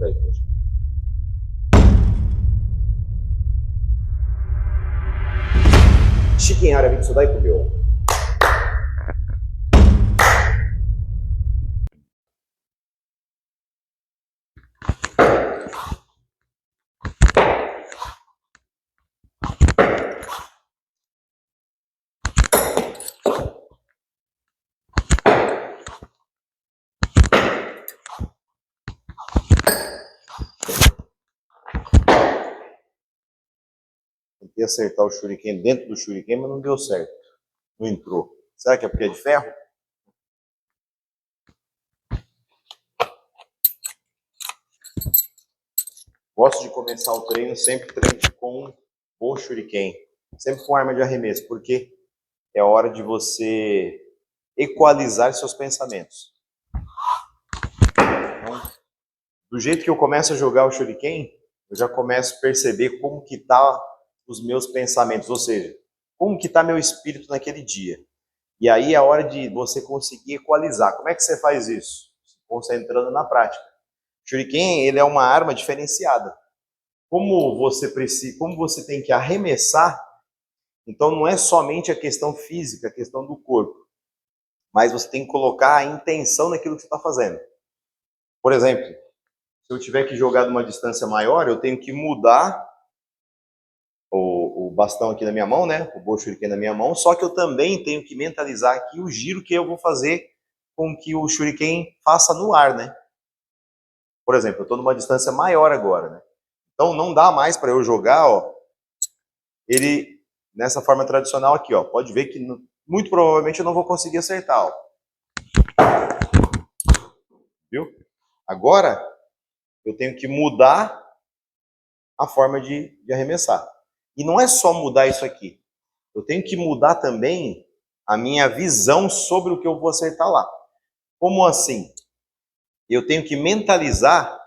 por aí. Shuriken Haramitsu Dai Kugyo. Tentei acertar o Shuriken dentro do Shuriken, mas não deu certo. Não entrou. Será que é porque é de ferro? Gosto de começar o treino sempre com o Shuriken. Sempre com arma de arremesso, porque é hora de você equalizar seus pensamentos. Então, do jeito que eu começo a jogar o Shuriken, eu já começo a perceber como que tá os meus pensamentos, ou seja, como que tá meu espírito naquele dia. E aí é a hora de você conseguir equalizar. Como é que você faz isso? Se concentrando na prática. O Shuriken, ele é uma arma diferenciada. Como você tem que arremessar, então não é somente a questão física, a questão do corpo, mas você tem que colocar a intenção naquilo que você está fazendo. Por exemplo, se eu tiver que jogar de uma distância maior, eu tenho que mudar o bastão aqui na minha mão, né? O Bo Shuriken na minha mão, só que eu também tenho que mentalizar aqui o giro que eu vou fazer com que o Shuriken faça no ar, né? Por exemplo, eu estou numa distância maior agora, né? Então não dá mais para eu jogar, ó, ele nessa forma tradicional aqui, ó. Pode ver que muito provavelmente eu não vou conseguir acertar, ó. Viu? Agora eu tenho que mudar a forma de arremessar. E não é só mudar isso aqui. Eu tenho que mudar também a minha visão sobre o que eu vou acertar lá. Como assim? Eu tenho que mentalizar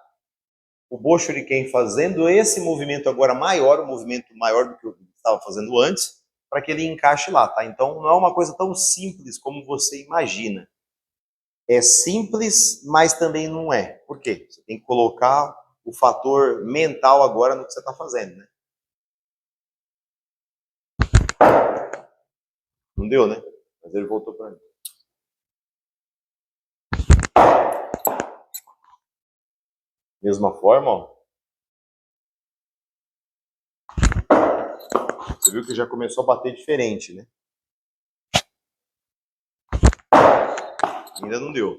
o Bo Shuriken fazendo esse movimento agora maior, um movimento maior do que eu estava fazendo antes, para que ele encaixe lá, tá? Então não é uma coisa tão simples como você imagina. É simples, mas também não é. Por quê? Você tem que colocar o fator mental agora no que você está fazendo, né? Não deu, né? Mas ele voltou para mim. Mesma forma, ó. Você viu que já começou a bater diferente, né? Ainda não deu.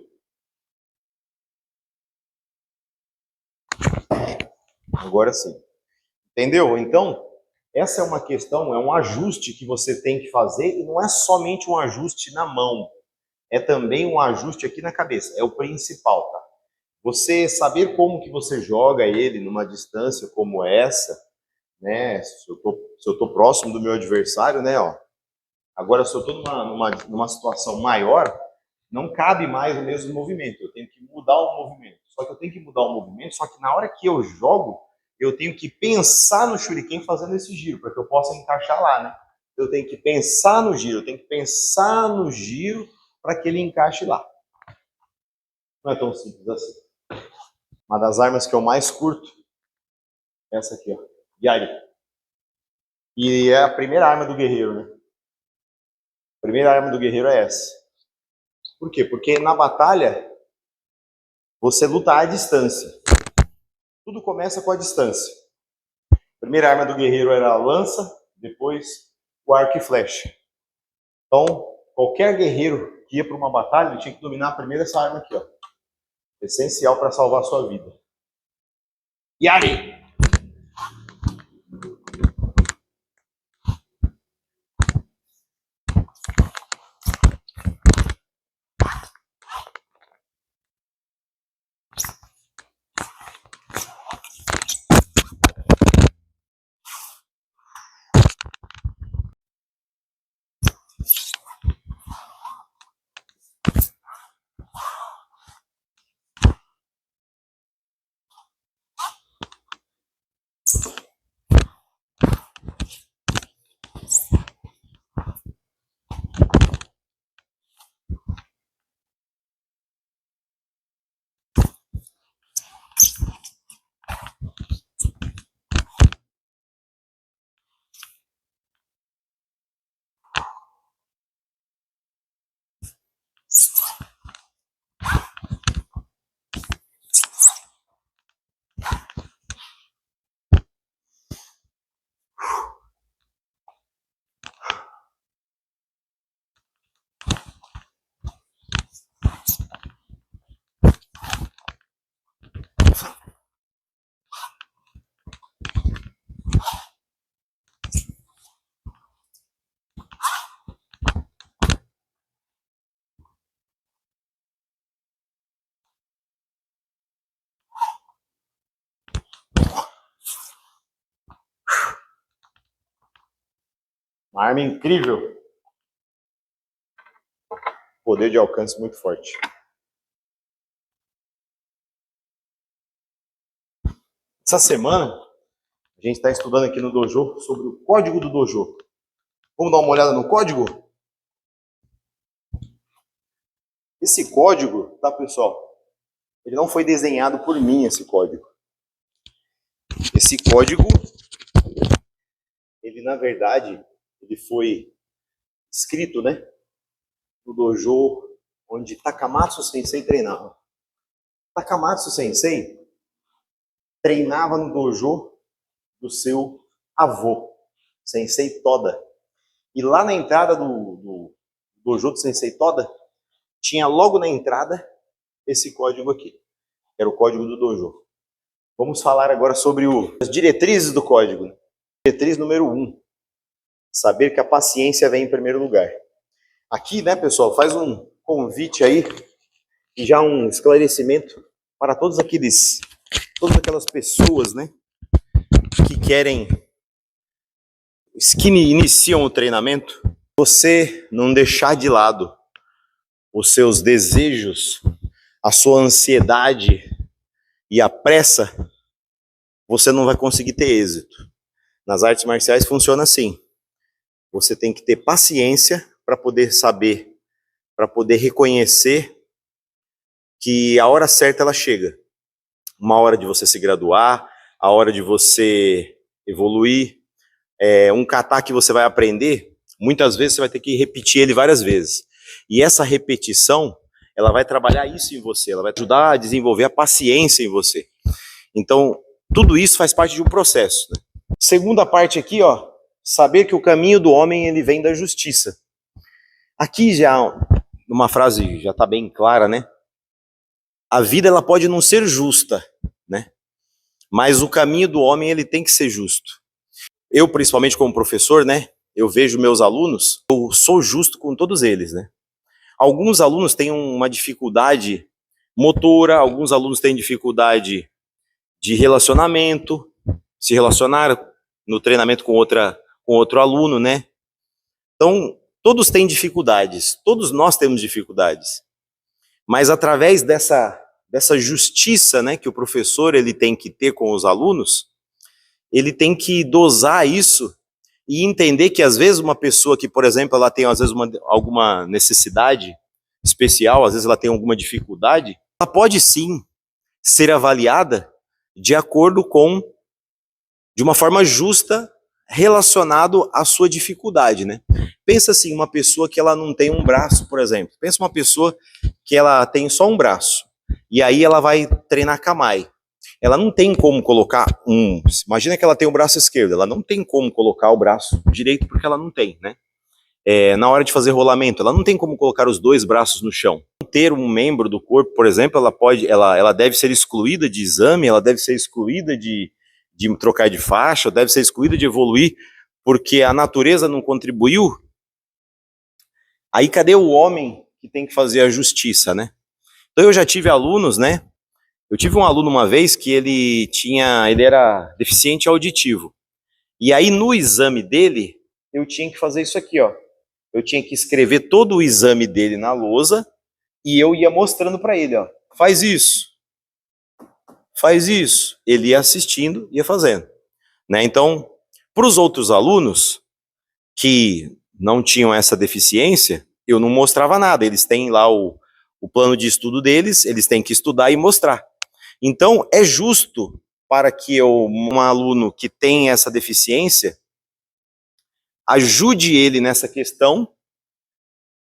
Agora sim. Entendeu? Então, essa é uma questão, é um ajuste que você tem que fazer, e não é somente um ajuste na mão, é também um ajuste aqui na cabeça, é o principal, tá? Você saber como que você joga ele numa distância como essa, né? Se eu tô próximo do meu adversário, né? Ó. Agora, se eu estou numa situação maior, não cabe mais o mesmo movimento, eu tenho que mudar o movimento. Só que eu tenho que mudar o movimento, só que na hora que eu jogo, eu tenho que pensar no Shuriken fazendo esse giro, para que eu possa encaixar lá, né? Eu tenho que pensar no giro, eu tenho que pensar no giro para que ele encaixe lá. Não é tão simples assim. Uma das armas que eu mais curto é essa aqui, ó, Yari. E é a primeira arma do guerreiro, né? A primeira arma do guerreiro é essa. Por quê? Porque na batalha, você luta à distância. Tudo começa com a distância. A primeira arma do guerreiro era a lança, depois o arco e flecha. Então, qualquer guerreiro que ia para uma batalha, ele tinha que dominar primeiro essa arma aqui, ó. Essencial para salvar a sua vida. Yari! Uma arma incrível. Poder de alcance muito forte. Essa semana, a gente está estudando aqui no Dojo sobre o código do Dojo. Vamos dar uma olhada no código? Esse código, tá, pessoal? Ele não foi desenhado por mim, esse código. Esse código, ele na verdade, ele foi escrito, né, no dojo onde Takamatsu Sensei treinava. Takamatsu Sensei treinava no dojo do seu avô, Sensei Toda. E lá na entrada do dojo do Sensei Toda, tinha logo na entrada esse código aqui. Era o código do dojo. Vamos falar agora sobre as diretrizes do código. Diretriz número 1. Saber que a paciência vem em primeiro lugar. Aqui, né, pessoal, faz um convite aí e já um esclarecimento para todas aquelas pessoas, né, que querem, que iniciam o treinamento. Você não deixar de lado os seus desejos, a sua ansiedade e a pressa, você não vai conseguir ter êxito. Nas artes marciais funciona assim. Você tem que ter paciência para poder saber, para poder reconhecer que a hora certa ela chega. Uma hora de você se graduar, a hora de você evoluir. Um kata que você vai aprender, muitas vezes você vai ter que repetir ele várias vezes. E essa repetição, ela vai trabalhar isso em você, ela vai ajudar a desenvolver a paciência em você. Então, tudo isso faz parte de um processo, né? Segunda parte aqui, ó, saber que o caminho do homem ele vem da justiça. Aqui já uma frase já está bem clara, né? A vida ela pode não ser justa, né? Mas o caminho do homem ele tem que ser justo. Eu, principalmente como professor, né? Eu vejo meus alunos, eu sou justo com todos eles, né? Alguns alunos têm uma dificuldade motora, alguns alunos têm dificuldade de relacionamento, se relacionar no treinamento com outro aluno, né? Então, todos têm dificuldades, todos nós temos dificuldades. Mas através dessa justiça, né, que o professor ele tem que ter com os alunos, ele tem que dosar isso e entender que às vezes uma pessoa que, por exemplo, ela tem às vezes alguma necessidade especial, às vezes ela tem alguma dificuldade, ela pode sim ser avaliada de acordo com, de uma forma justa, relacionado à sua dificuldade, né? Pensa assim, uma pessoa que ela não tem um braço, por exemplo. Pensa uma pessoa que ela tem só um braço. E aí ela vai treinar Kamae. Ela não tem como colocar imagina que ela tem o braço esquerdo, ela não tem como colocar o braço direito porque ela não tem, né? Na hora de fazer rolamento, ela não tem como colocar os dois braços no chão. Ter um membro do corpo, por exemplo, ela deve ser excluída de exame, ela deve ser excluída de trocar de faixa, deve ser excluída de evoluir, porque a natureza não contribuiu. Aí cadê o homem que tem que fazer a justiça, né? Então eu já tive alunos, né? Eu tive um aluno uma vez que ele era deficiente auditivo. E aí no exame dele, eu tinha que fazer isso aqui, ó. Eu tinha que escrever todo o exame dele na lousa e eu ia mostrando para ele, ó. Faz isso. Faz isso. Ele ia assistindo, ia fazendo, né? Então, para os outros alunos que não tinham essa deficiência, eu não mostrava nada. Eles têm lá o plano de estudo deles, eles têm que estudar e mostrar. Então, é justo para que um aluno que tem essa deficiência ajude ele nessa questão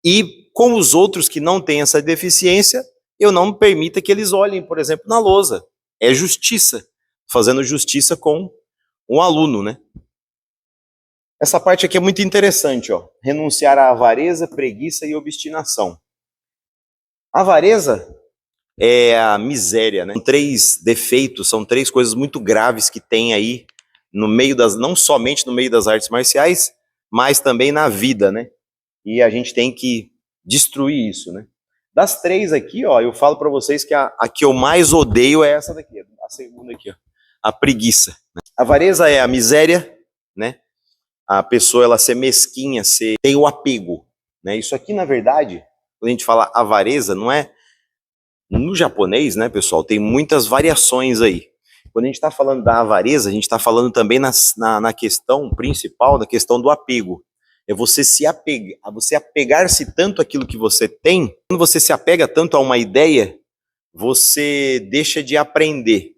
e com os outros que não têm essa deficiência, eu não permita que eles olhem, por exemplo, na lousa. É justiça, fazendo justiça com um aluno, né? Essa parte aqui é muito interessante, ó. Renunciar à avareza, preguiça e obstinação. A avareza é a miséria, né? São 3 defeitos, são 3 coisas muito graves que tem aí no meio não somente no meio das artes marciais, mas também na vida, né? E a gente tem que destruir isso, né? Das 3 aqui, ó, eu falo para vocês que a que eu mais odeio é essa daqui, a segunda aqui, ó, a preguiça. Né? A avareza é a miséria, né? a pessoa ela ser mesquinha, tem o apego, né? Isso aqui, na verdade, quando a gente fala avareza, não é no japonês, né, pessoal? Tem muitas variações aí. Quando a gente está falando da avareza, a gente está falando também na questão principal, da questão do apego. É você se apegar, você apegar-se tanto àquilo que você tem. Quando você se apega tanto a uma ideia, você deixa de aprender.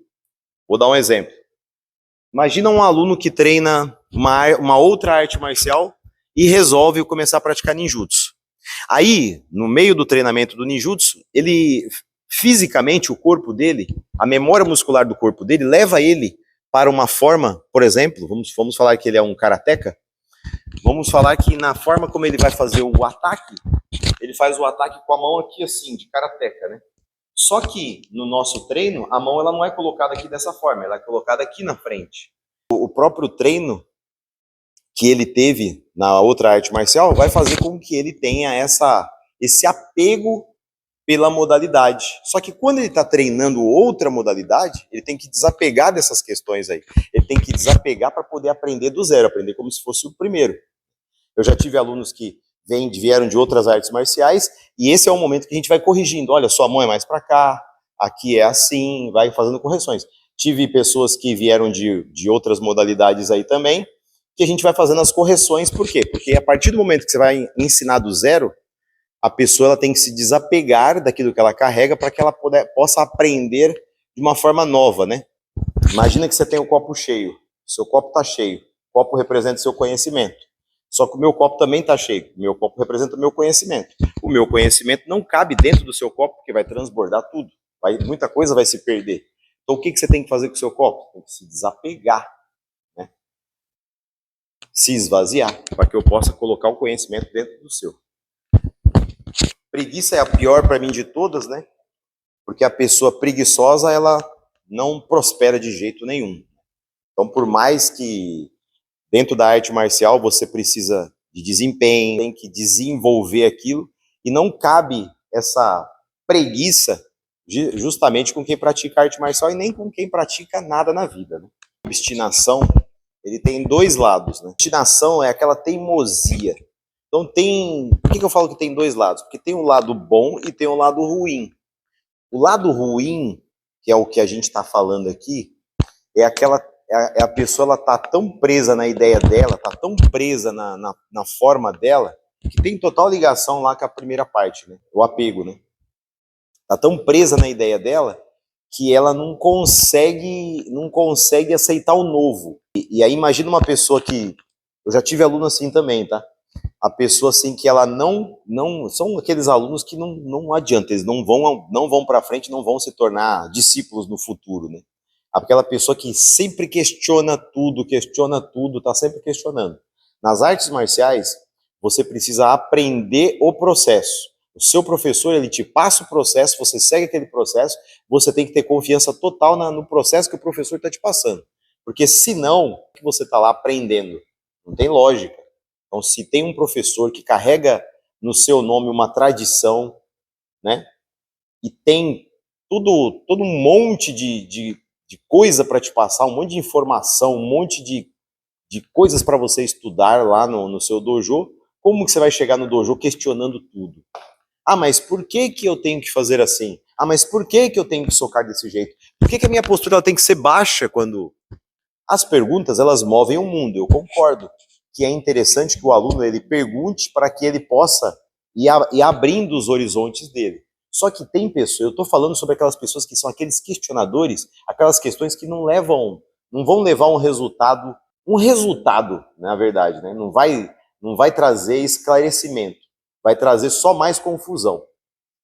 Vou dar um exemplo. Imagina um aluno que treina uma outra arte marcial e resolve começar a praticar ninjutsu. Aí, no meio do treinamento do ninjutsu, ele fisicamente, o corpo dele, a memória muscular do corpo dele leva ele para uma forma, por exemplo, vamos falar que ele é um karateka, vamos falar que na forma como ele vai fazer o ataque, ele faz o ataque com a mão aqui assim, de karateka, né? Só que no nosso treino, a mão ela não é colocada aqui dessa forma, ela é colocada aqui na frente. O próprio treino que ele teve na outra arte marcial vai fazer com que ele tenha esse apego pela modalidade. Só que quando ele está treinando outra modalidade, ele tem que desapegar dessas questões aí. Ele tem que desapegar para poder aprender do zero, aprender como se fosse o primeiro. Eu já tive alunos que vieram de outras artes marciais e esse é o momento que a gente vai corrigindo. Olha, sua mão é mais para cá, aqui é assim, vai fazendo correções. Tive pessoas que vieram de outras modalidades aí também, que a gente vai fazendo as correções. Por quê? Porque a partir do momento que você vai ensinar do zero, a pessoa ela tem que se desapegar daquilo que ela carrega para que ela possa aprender de uma forma nova, né? Imagina que você tem o copo cheio, seu copo está cheio, o copo representa seu conhecimento. Só que o meu copo também está cheio, o meu copo representa o meu conhecimento. O meu conhecimento não cabe dentro do seu copo, porque vai transbordar tudo, muita coisa vai se perder. Então o que você tem que fazer com o seu copo? Tem que se desapegar, né? Se esvaziar, para que eu possa colocar o conhecimento dentro do seu. Preguiça é a pior para mim de todas, né? Porque a pessoa preguiçosa, ela não prospera de jeito nenhum. Então, por mais que dentro da arte marcial você precisa de desempenho, tem que desenvolver aquilo, e não cabe essa preguiça justamente com quem pratica arte marcial e nem com quem pratica nada na vida, né? A obstinação, ele tem dois lados, né? A obstinação é aquela teimosia. Então por que eu falo que tem dois lados? Porque tem um lado bom e tem um lado ruim. O lado ruim, que é o que a gente está falando aqui, é a pessoa ela tá tão presa na ideia dela, tá tão presa na forma dela, que tem total ligação lá com a primeira parte, né? O apego, né? Tá tão presa na ideia dela que ela não consegue aceitar o novo. E aí imagina uma pessoa que eu já tive aluno assim também, tá? A pessoa assim que ela não são aqueles alunos que não adianta, eles não vão para frente, não vão se tornar discípulos no futuro, né? Aquela pessoa que sempre questiona tudo, está sempre questionando. Nas artes marciais, você precisa aprender o processo. O seu professor, ele te passa o processo, você segue aquele processo, você tem que ter confiança total no processo que o professor está te passando. Porque senão, que você está lá aprendendo? Não tem lógica. Então, se tem um professor que carrega no seu nome uma tradição, né, e tem todo um monte de coisa para te passar, um monte de informação, um monte de coisas para você estudar lá no seu dojo, como que você vai chegar no dojo questionando tudo? Ah, mas por que eu tenho que fazer assim? Ah, mas por que eu tenho que socar desse jeito? Por que a minha postura ela tem que ser baixa quando... As perguntas, elas movem o mundo, eu concordo que é interessante que o aluno ele pergunte para que ele possa ir abrindo os horizontes dele. Só que tem pessoas, eu estou falando sobre aquelas pessoas que são aqueles questionadores, aquelas questões que não vão levar um resultado, na verdade, né? Não vai trazer esclarecimento, vai trazer só mais confusão,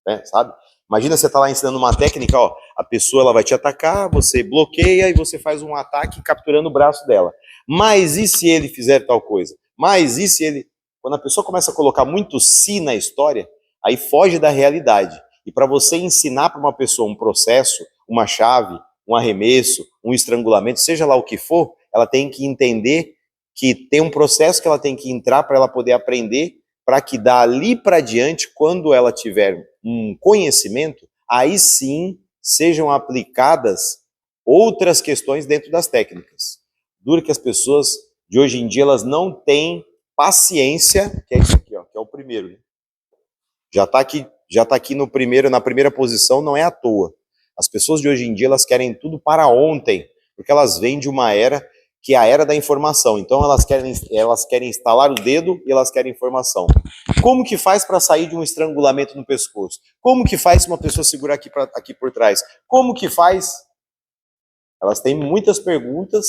né? Sabe? Imagina você tá lá ensinando uma técnica, ó, a pessoa ela vai te atacar, você bloqueia e você faz um ataque capturando o braço dela. Mas e se ele fizer tal coisa? Mas e se ele... Quando a pessoa começa a colocar muito si na história, aí foge da realidade. E para você ensinar para uma pessoa um processo, uma chave, um arremesso, um estrangulamento, seja lá o que for, ela tem que entender que tem um processo que ela tem que entrar para ela poder aprender, para que dali para diante, quando ela tiver um conhecimento, aí sim sejam aplicadas outras questões dentro das técnicas. Duro que as pessoas de hoje em dia, elas não têm paciência, que é isso aqui, ó, que é o primeiro, né? Já tá aqui no primeiro, na primeira posição, não é à toa. As pessoas de hoje em dia, elas querem tudo para ontem, porque elas vêm de uma era que é a era da informação. Então elas querem instalar o dedo e elas querem informação. Como que faz para sair de um estrangulamento no pescoço? Como que faz se uma pessoa segurar aqui por trás? Como que faz? Elas têm muitas perguntas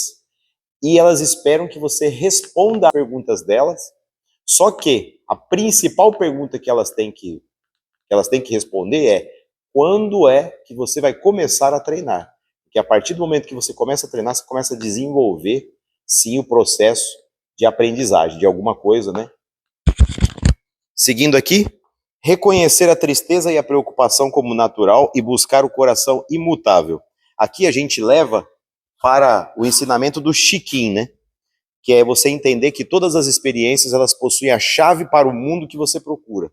e elas esperam que você responda as perguntas delas. Só que a principal pergunta que elas têm que responder é: quando é que você vai começar a treinar? Porque a partir do momento que você começa a treinar, você começa a desenvolver, sim, o processo de aprendizagem de alguma coisa, né? Seguindo aqui, reconhecer a tristeza e a preocupação como natural e buscar o coração imutável. Aqui a gente leva para o ensinamento do Chiquinho, né? Que é você entender que todas as experiências, elas possuem a chave para o mundo que você procura.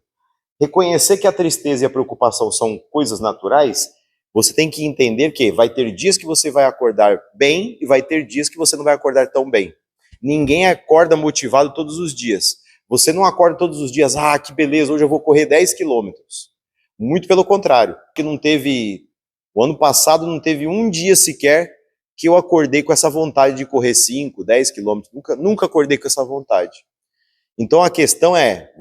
Reconhecer que a tristeza e a preocupação são coisas naturais, você tem que entender que vai ter dias que você vai acordar bem e vai ter dias que você não vai acordar tão bem. Ninguém acorda motivado todos os dias. Você não acorda todos os dias, que beleza, hoje eu vou correr 10 quilômetros. Muito pelo contrário. O ano passado não teve um dia sequer que eu acordei com essa vontade de correr 5, 10 quilômetros. Nunca acordei com essa vontade. Então a questão é,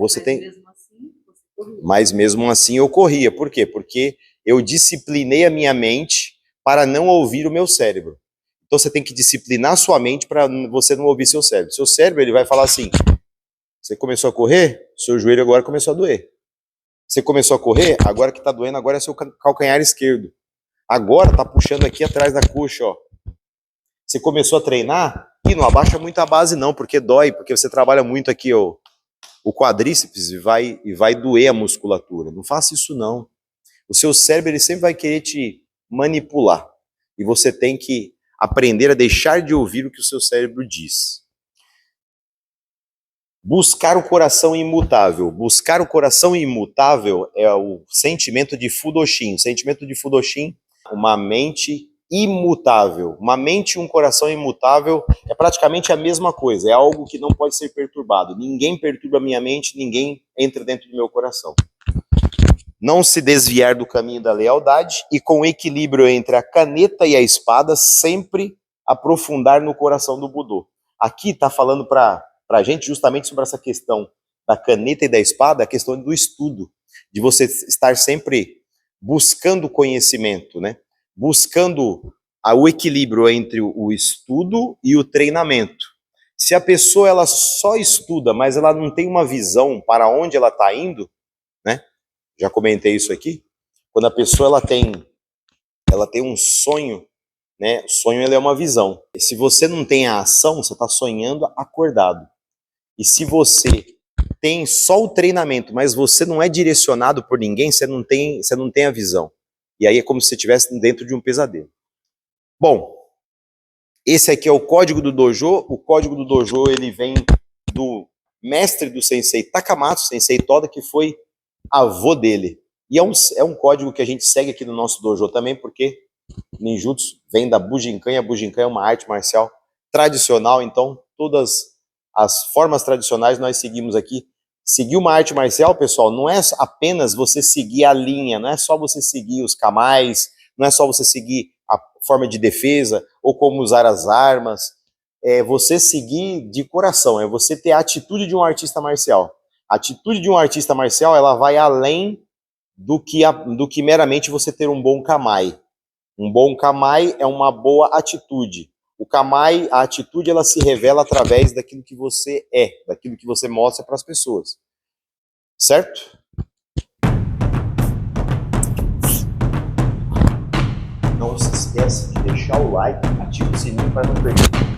mas mesmo assim eu corria. Por quê? Porque eu disciplinei a minha mente para não ouvir o meu cérebro. Então você tem que disciplinar a sua mente para você não ouvir seu cérebro. Seu cérebro, ele vai falar assim: você começou a correr, seu joelho agora começou a doer. Você começou a correr, agora que está doendo agora é seu calcanhar esquerdo. Agora está puxando aqui atrás da coxa, ó. Você começou a treinar e não abaixa muito a base não, porque dói, porque você trabalha muito aqui, ó, o quadríceps e vai doer a musculatura. Não faça isso não. O seu cérebro, ele sempre vai querer te manipular. E você tem que aprender a deixar de ouvir o que o seu cérebro diz. Buscar o coração imutável. Buscar o coração imutável é o sentimento de Fudoshin. O sentimento de Fudoshin, uma mente imutável. Uma mente e um coração imutável é praticamente a mesma coisa. É algo que não pode ser perturbado. Ninguém perturba a minha mente, ninguém entra dentro do meu coração. Não se desviar do caminho da lealdade e, com equilíbrio entre a caneta e a espada, sempre aprofundar no coração do Budô. Aqui está falando para a gente justamente sobre essa questão da caneta e da espada, a questão do estudo, de você estar sempre buscando conhecimento, né? Buscando o equilíbrio entre o estudo e o treinamento. Se a pessoa ela só estuda, mas ela não tem uma visão para onde ela está indo, né? Já comentei isso aqui. Quando a pessoa ela tem um sonho, né? O sonho ele é uma visão. E se você não tem a ação, você está sonhando acordado. E se você tem só o treinamento, mas você não é direcionado por ninguém, você não tem a visão. E aí é como se você estivesse dentro de um pesadelo. Bom, esse aqui é o código do dojo. O código do dojo ele vem do mestre do Sensei Takamatsu, Sensei Toda, que foi avô dele. E é um código que a gente segue aqui no nosso dojo também, porque ninjutsu vem da Bujinkan, e a Bujinkan é uma arte marcial tradicional, então todas as formas tradicionais nós seguimos aqui. Seguir uma arte marcial, pessoal, não é apenas você seguir a linha, não é só você seguir os kamais, não é só você seguir a forma de defesa ou como usar as armas, é você seguir de coração, é você ter a atitude de um artista marcial. A atitude de um artista marcial, ela vai além do que meramente você ter um bom kamai. Um bom kamai é uma boa atitude. O kamai, a atitude, ela se revela através daquilo que você é, daquilo que você mostra para as pessoas. Certo? Não se esqueça de deixar o like, ativa o sininho para não perder